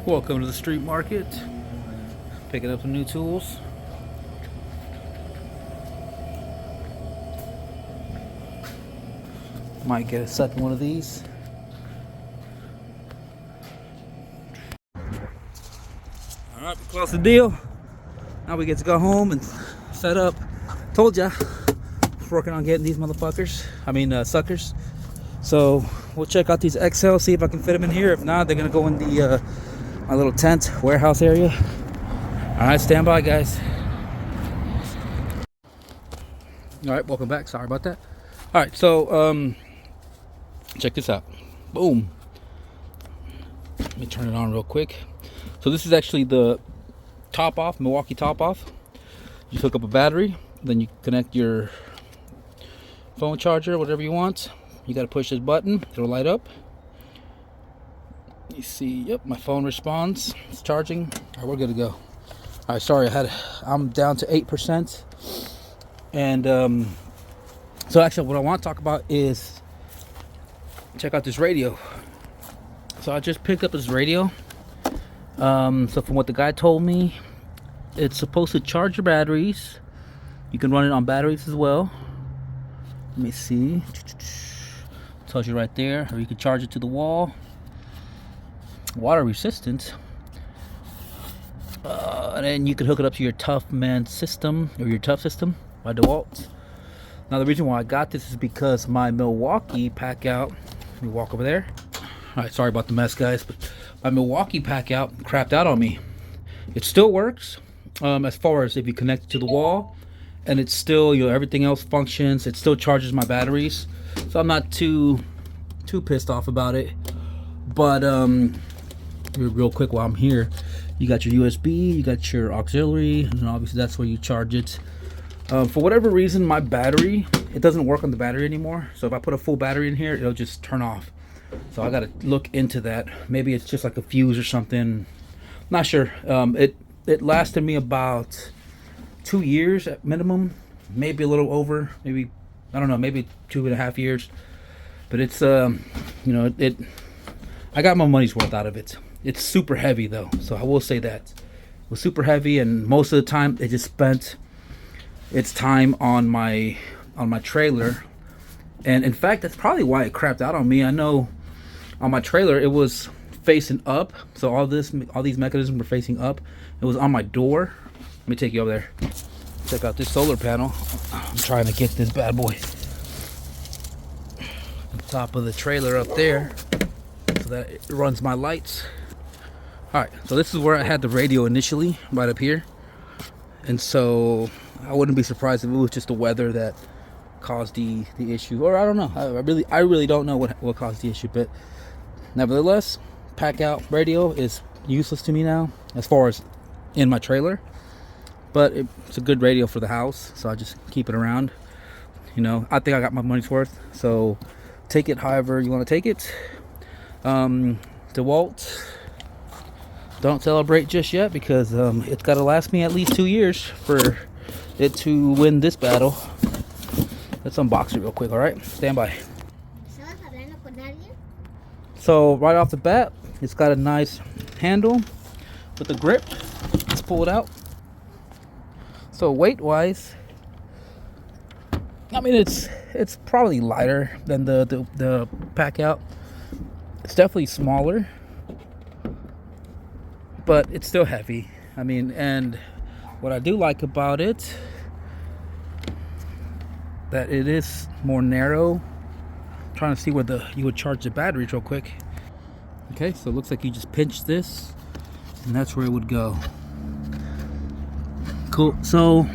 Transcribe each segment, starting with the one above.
Welcome to the street market. Picking up some new tools. Might get a second one of these. Alright, we close the deal. Now we get to go home and set up. Told ya, working on getting these motherfuckers. Suckers. So we'll check out these XL, see if I can fit them in here. If not, they're gonna go in the my little tent warehouse area. Alright, stand by, guys. Alright, welcome back. Sorry about that. Alright, so check this out. Boom. Let me turn it on real quick. So this is actually the top off, Milwaukee top off. You hook up a battery, then you connect your phone charger, whatever you want. You got to push this button, it'll light up. You see, yep, my phone responds. It's charging. All right, we're good to go. All right, sorry, I'm down to 8%. And so actually what I want to talk about is check out this radio. So I just picked up this radio. So from what the guy told me, it's supposed to charge your batteries. You can run it on batteries as well. Let me see. Tells you right there. Or you can charge it to the wall. Water resistant. And then you can hook it up to your ToughSystem or your ToughSystem by DeWalt. Now the reason why I got this is because my Milwaukee Packout. Let me walk over there. Alright, sorry about the mess, guys, but my Milwaukee Packout crapped out on me. It still works, as far as if you connect it to the wall, and it's still, everything else functions. It still charges my batteries, so I'm not too pissed off about it. But real quick while I'm here, you got your USB, you got your auxiliary, and obviously that's where you charge it. For whatever reason, my battery, it doesn't work on the battery anymore. So if I put a full battery in here, it'll just turn off. So I gotta look into that. Maybe it's just like a fuse or something. Not sure. It lasted me about 2 years at minimum, maybe a little over. Maybe, I don't know, maybe 2.5 years. But it's I got my money's worth out of it. It's super heavy though, so I will say that it was super heavy, and most of the time it just spent its time on my trailer. And in fact, that's probably why it crapped out on me. I know on my trailer it was facing up, so all these mechanisms were facing up. It was on my door. Let me take you over there. Check out this solar panel. I'm trying to get this bad boy on top of the trailer up there so that it runs my lights. Alright, so this is where I had the radio initially, right up here. And so I wouldn't be surprised if it was just the weather that caused the issue, or I don't know. I really don't know what caused the issue, but nevertheless, Packout radio is useless to me now as far as in my trailer. But it's a good radio for the house, so I just keep it around. I think I got my money's worth, so take it however you want to take it. DeWalt, don't celebrate just yet, because it's got to last me at least 2 years for it to win this battle. Let's unbox it real quick, alright? Stand by. So right off the bat, it's got a nice handle with a grip. Let's pull it out. So weight wise, I mean it's probably lighter than the Packout. It's definitely smaller, but it's still heavy. And what I do like about it, that it is more narrow. I'm trying to see where you would charge the batteries real quick. Okay, so it looks like you just pinch this, and that's where it would go. Cool. So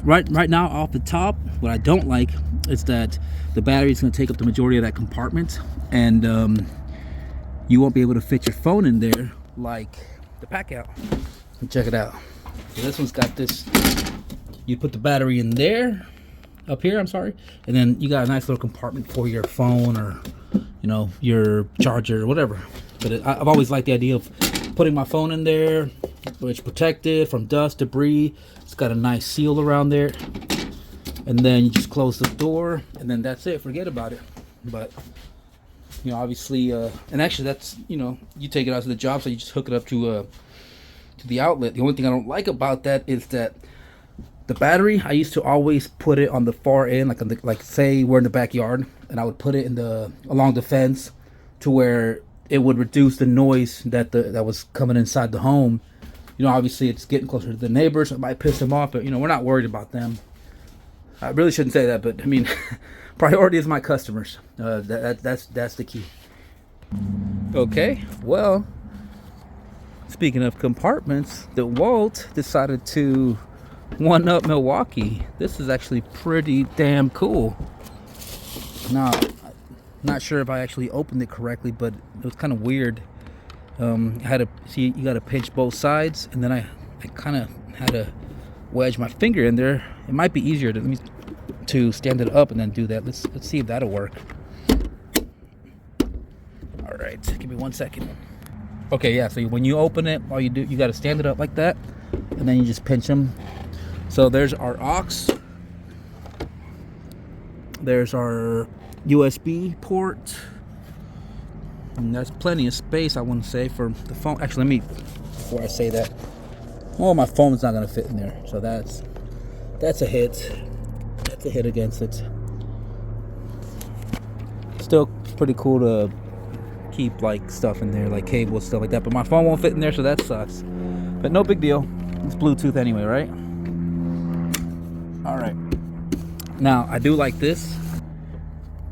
right now off the top, what I don't like is that the battery is going to take up the majority of that compartment, and you won't be able to fit your phone in there like the Packout. Check it out. So this one's got this. You put the battery in there, up here, I'm sorry, and then you got a nice little compartment for your phone, or your charger or whatever. But I've always liked the idea of putting my phone in there, which protected from dust, debris. It's got a nice seal around there, and then you just close the door, and then that's it. Forget about it. But You know, obviously, and actually that's, you know, you take it out to the job, so you just hook it up to the outlet. The only thing I don't like about that is that the battery, I used to always put it on the far end, like on the, like say we're in the backyard, and I would put it in the along the fence to where it would reduce the noise that was coming inside the home. You know, obviously it's getting closer to the neighbors. It might piss them off, but you know, we're not worried about them. I really shouldn't say that, but I mean, priority is my customers. That's the key. Okay, well, speaking of compartments, DeWalt decided to one up Milwaukee. This is actually pretty damn cool. Now, not sure if I actually opened it correctly, but it was kind of weird. I had to see, you got to pinch both sides, and then I kind of had to wedge my finger in there. It might be easier to stand it up and then do that. Let's see if that'll work. All right, give me 1 second. Okay, yeah. So when you open it, all you do, you got to stand it up like that, and then you just pinch them. So there's our aux. There's our USB port. And there's plenty of space, I want to say, for the phone. Actually, let me, before I say that, well, my phone's not going to fit in there. So that's a hit. That's a hit against it. Still pretty cool to keep like stuff in there, like cables, stuff like that. But my phone won't fit in there, so that sucks. But no big deal. It's Bluetooth anyway, right? All right. Now, I do like this.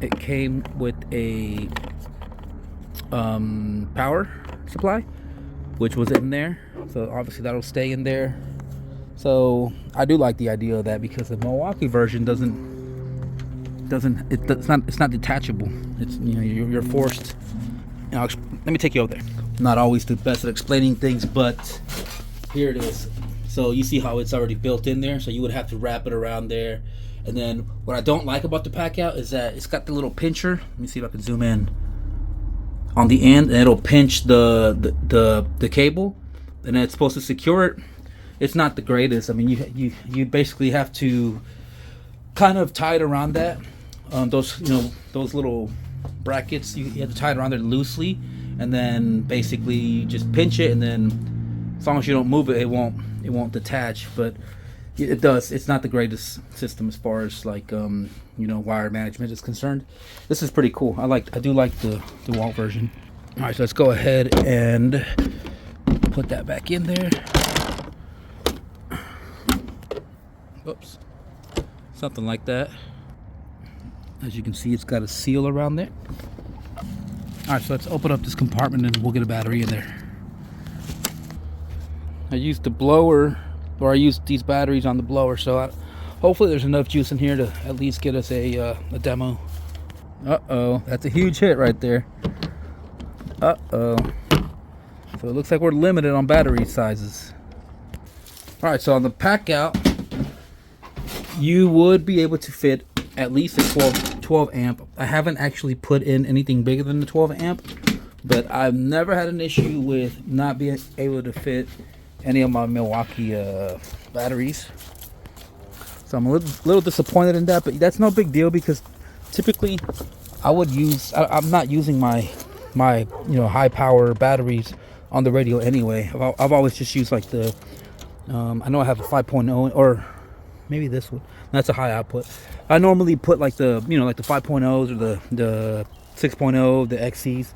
It came with a power supply, which was in there, so obviously that'll stay in there. So I do like the idea of that, because the Milwaukee version it's not detachable. It's, you know, you're forced, you know, let me take you over there. I'm not always the best at explaining things, but here it is. So you see how it's already built in there, so you would have to wrap it around there. And then what I don't like about the Packout is that it's got the little pincher. Let me see if I can zoom in on the end, and it'll pinch the cable, and then it's supposed to secure it. It's not the greatest. I mean, you basically have to kind of tie it around that. Those, you know, those little brackets, you have to tie it around there loosely, and then basically you just pinch it, and then as long as you don't move it, it won't detach. But it does. It's not the greatest system as far as like you know, wire management is concerned. This is pretty cool. I do like the DeWalt version. All right, so let's go ahead and put that back in there. Oops, something like that. As you can see, it's got a seal around there. All right, so let's open up this compartment and we'll get a battery in there. I used the blower, or I used these batteries on the blower, so hopefully there's enough juice in here to at least get us a demo. Uh-oh, that's a huge hit right there. Uh-oh. So it looks like we're limited on battery sizes. All right, so on the Packout, you would be able to fit at least a 12 amp. I haven't actually put in anything bigger than the 12 amp, but I've never had an issue with not being able to fit any of my Milwaukee batteries. So I'm a little disappointed in that, but that's no big deal, because typically I would use, I'm not using my you know, high power batteries on the radio anyway. I've always just used like the I know I have a 5.0, or maybe this one. That's a high output. I normally put like the, you know, like the 5.0s or the 6.0, the XCs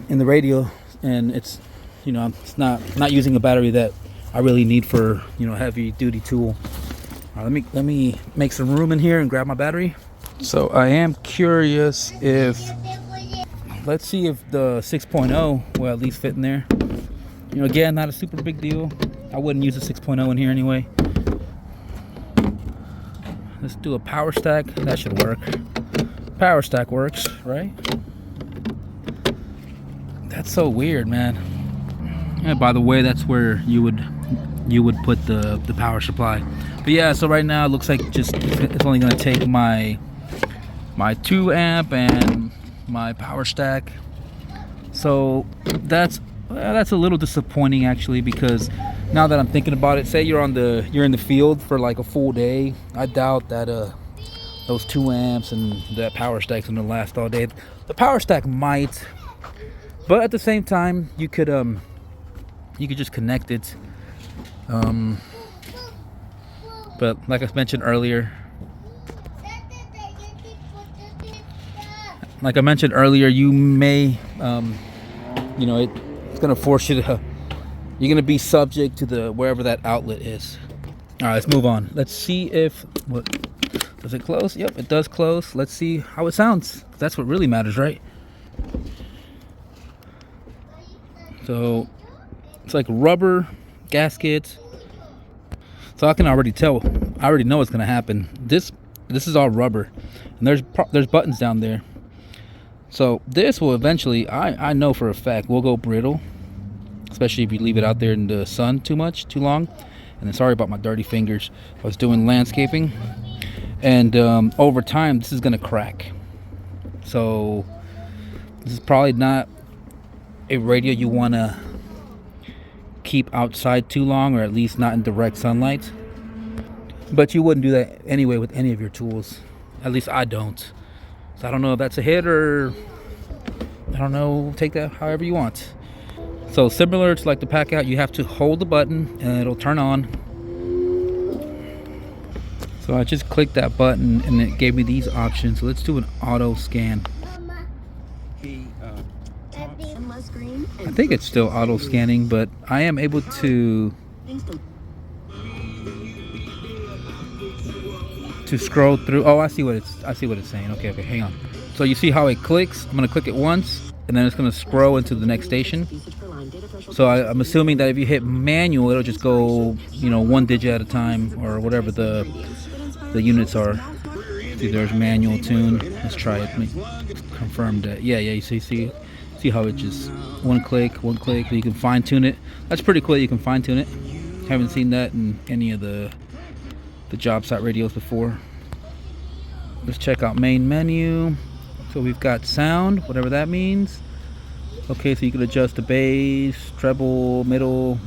in the radio, and it's, you know, it's not using a battery that I really need for, you know, heavy duty tool. All right, let me make some room in here and grab my battery. So I am curious if, let's see if the 6.0 will at least fit in there. You know, again, not a super big deal. I wouldn't use a 6.0 in here anyway. Let's do a power stack. That should work. Power stack works, right? That's so weird, man. And by the way, that's where you would put the power supply. But yeah, so right now it looks like it's only going to take my 2 amp and my power stack. So that's a little disappointing actually, because now that I'm thinking about it, say you're in the field for like a full day, I doubt that those 2 amps and that power stack's gonna last all day. The power stack might, but at the same time, you could just connect it. But like I mentioned earlier, you may, it's gonna force you to. You're gonna be subject to wherever that outlet is. All right, let's move on. Let's see if does it close? Yep, it does close. Let's see how it sounds. That's what really matters, right? So it's like rubber gaskets. So I can already tell. I already know what's gonna happen. This is all rubber, and there's buttons down there. So this will eventually, I know for a fact, will go brittle, especially if you leave it out there in the sun too long. And then sorry about my dirty fingers. I was doing landscaping, and over time this is gonna crack. So this is probably not a radio you wanna keep outside too long, or at least not in direct sunlight. But you wouldn't do that anyway with any of your tools. At least I don't. So I don't know if that's a hit, or I don't know, take that however you want. So similar to like the Packout, you have to hold the button and it'll turn on. So I just clicked that button and it gave me these options. So let's do an auto scan. I think it's still auto scanning, but I am able to scroll through. Oh, I see what it's saying. Okay, hang on. So you see how it clicks? I'm gonna click it once, and then it's gonna scroll into the next station. So I'm assuming that if you hit manual, it'll just go, 1 digit at a time, or whatever the units are. See, there's manual tune. Let's try it. Let me confirm that. Yeah. You see how it just one click. You can fine tune it. That's pretty cool. You can fine tune it. Haven't seen that in any of the job site radios before. Let's check out main menu. So we've got sound, whatever that means. Okay, so you can adjust the bass, treble, middle.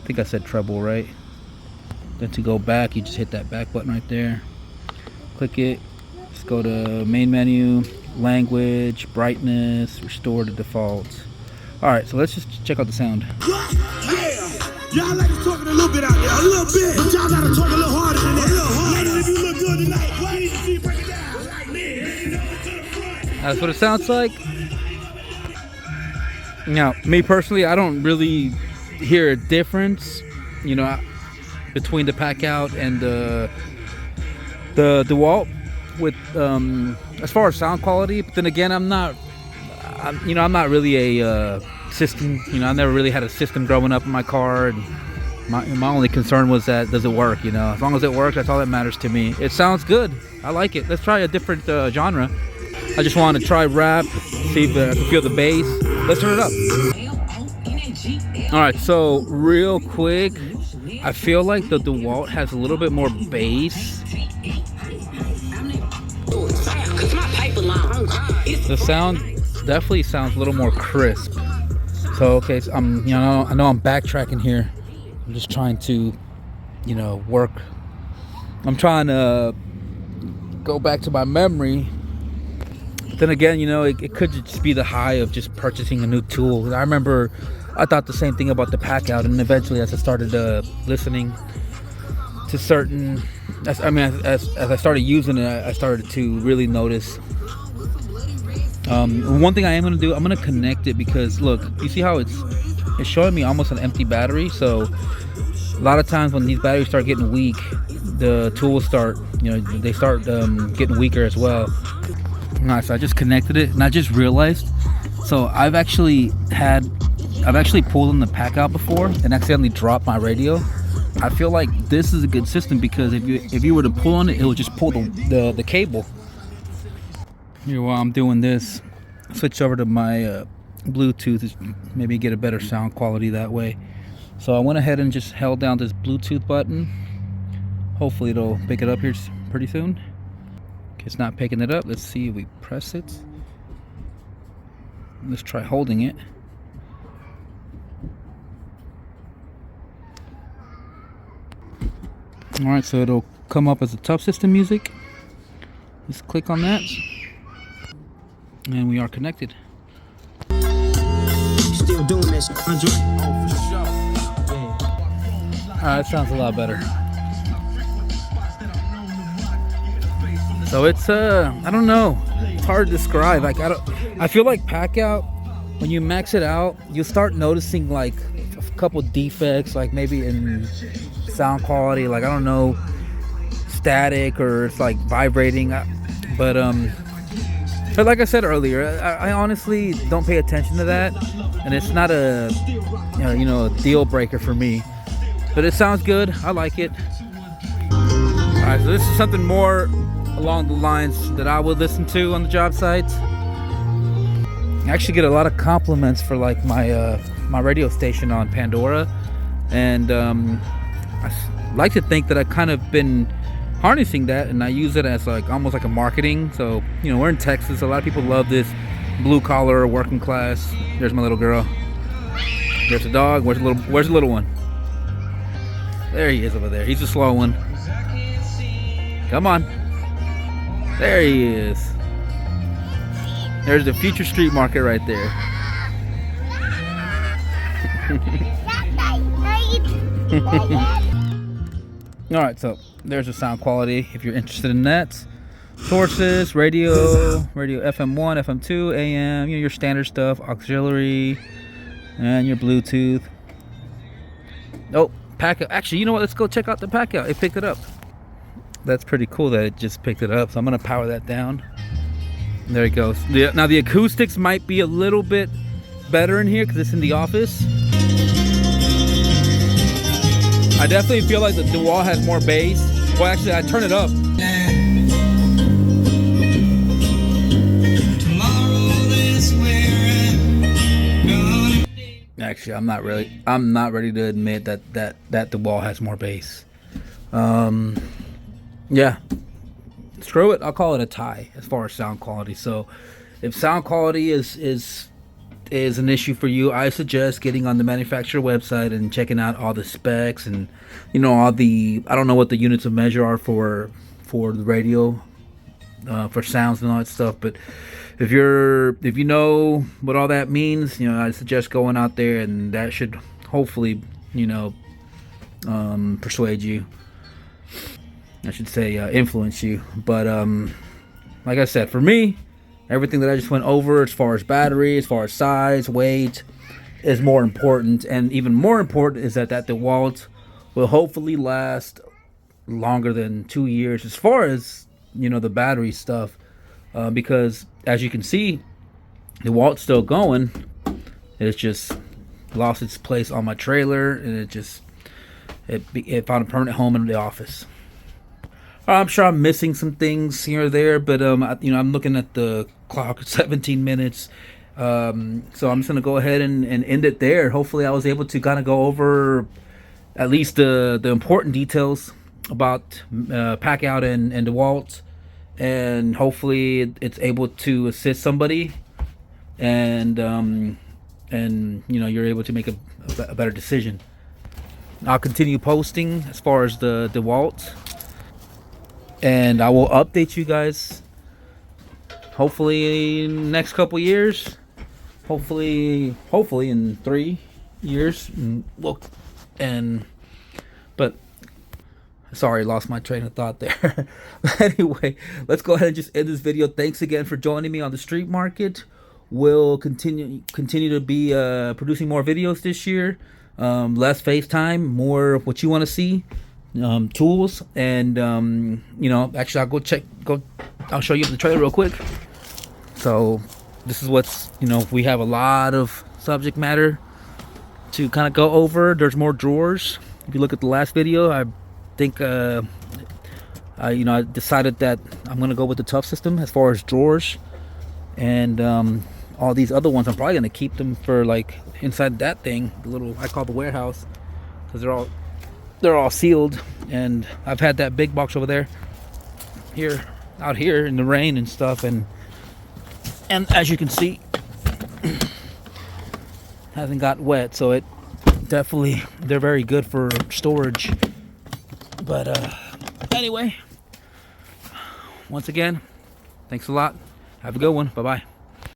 I think I said treble, right? Then to go back, you just hit that back button right there. Click it. Just go to main menu, language, brightness, restore to default. All right, so let's just check out the sound. Y'all like to talking a little bit out there, a little bit, but y'all gotta talk a little harder than that. A little harder. Ladies, if you look good tonight, why didn't you see break it down like me? That's what it sounds like. Now, me personally, I don't really hear a difference, between the Packout and the DeWalt with as far as sound quality. But then again, I'm not really a system. I never really had a system growing up in my car, and my only concern was that does it work. As long as it works, that's all that matters to me. It sounds good. I like it. Let's try a different genre. I just want to try rap, see if I can feel the bass. Let's turn it up. All right, so real quick, I feel like the DeWalt has a little bit more bass. The sound definitely sounds a little more crisp. So okay, so I know I'm backtracking here. I'm just trying to, work. I'm trying to go back to my memory. But then again, it could just be the high of just purchasing a new tool. I remember I thought the same thing about the Packout, and eventually, as I started listening to certain, as I started using it, I started to really notice. One thing I am going to do, I'm going to connect it, because look, you see how it's showing me almost an empty battery. So a lot of times when these batteries start getting weak, the tools start, they start getting weaker as well. Alright, so I just connected it, and I just realized, so I've actually pulled in the Packout before and accidentally dropped my radio. I feel like this is a good system, because if you were to pull on it, it would just pull the cable. Here, while I'm doing this, switch over to my Bluetooth, maybe get a better sound quality that way. So I went ahead and just held down this Bluetooth button. Hopefully it'll pick it up here pretty soon. Okay, it's not picking it up. Let's see if we press it. Let's try holding it. Alright, so it'll come up as a ToughSystem music. Just click on that, and we are connected. Still doing this, Andre? Oh, for sure. Alright, that sounds a lot better. So it's I don't know. It's hard to describe. Like I feel like Packout, when you max it out, you'll start noticing like a couple defects, like maybe in sound quality, like I don't know, static, or it's like vibrating. But like I said earlier, I honestly don't pay attention to that, and it's not a a deal breaker for me. But it sounds good. I like it. Alright, so this is something more along the lines that I would listen to on the job sites. I actually get a lot of compliments for like my my radio station on Pandora, and I like to think that I kind of been harnessing that, and I use it as like almost like a marketing. So we're in Texas. A lot of people love this blue collar working class. There's my little girl. There's the dog. Where's the little one? There he is over there. He's a slow one. Come on. There he is. There's the future street market right there. Alright, so there's the sound quality if you're interested in that. Sources, radio FM1, FM2, AM, your standard stuff, auxiliary, and your Bluetooth. Oh, Packout. Actually, you know what? Let's go check out the Packout. It picked it up. That's pretty cool that it just picked it up. So I'm gonna power that down. There it goes. Now the acoustics might be a little bit better in here because it's in the office. I definitely feel like the DeWalt has more bass. Well, actually, I turn it up. Actually, I'm not ready to admit that DeWalt has more bass. Yeah, screw it. I'll call it a tie as far as sound quality. So, if sound quality is an issue for you, I suggest getting on the manufacturer website and checking out all the specs and all the, I don't know what the units of measure are for the radio, for sounds and all that stuff. But if you know what all that means, I suggest going out there, and that should hopefully persuade you. I should say influence you. But like I said, for me, everything that I just went over as far as battery, as far as size, weight, is more important. And even more important is that DeWalt will hopefully last longer than 2 years as far as the battery stuff, because as you can see, DeWalt's still going. It's just lost its place on my trailer, and it found a permanent home in the office. I'm sure I'm missing some things here or there, but I'm looking at the clock, 17 minutes. So I'm just gonna go ahead and end it there. Hopefully, I was able to kind of go over at least the important details about Packout and DeWalt, and hopefully it's able to assist somebody, and you're able to make a better decision. I'll continue posting as far as the DeWalt, and I will update you guys hopefully next couple years, hopefully in 3 years. But sorry, lost my train of thought there. But anyway, let's go ahead and just end this video. Thanks again for joining me on the street market. We'll continue to be producing more videos this year. Less FaceTime, more of what you want to see. Tools, and actually I'll show you the trailer real quick. So this is what's, we have a lot of subject matter to kind of go over. There's more drawers. If you look at the last video, I think I decided that I'm gonna go with the ToughSystem as far as drawers, and all these other ones I'm probably gonna keep them for like inside that thing, the little I call the warehouse, because they're all sealed. And I've had that big box over there out here in the rain and stuff, and as you can see, hasn't got wet, so it definitely, they're very good for storage. But anyway, once again, Thanks a lot. Have a good one. Bye-bye.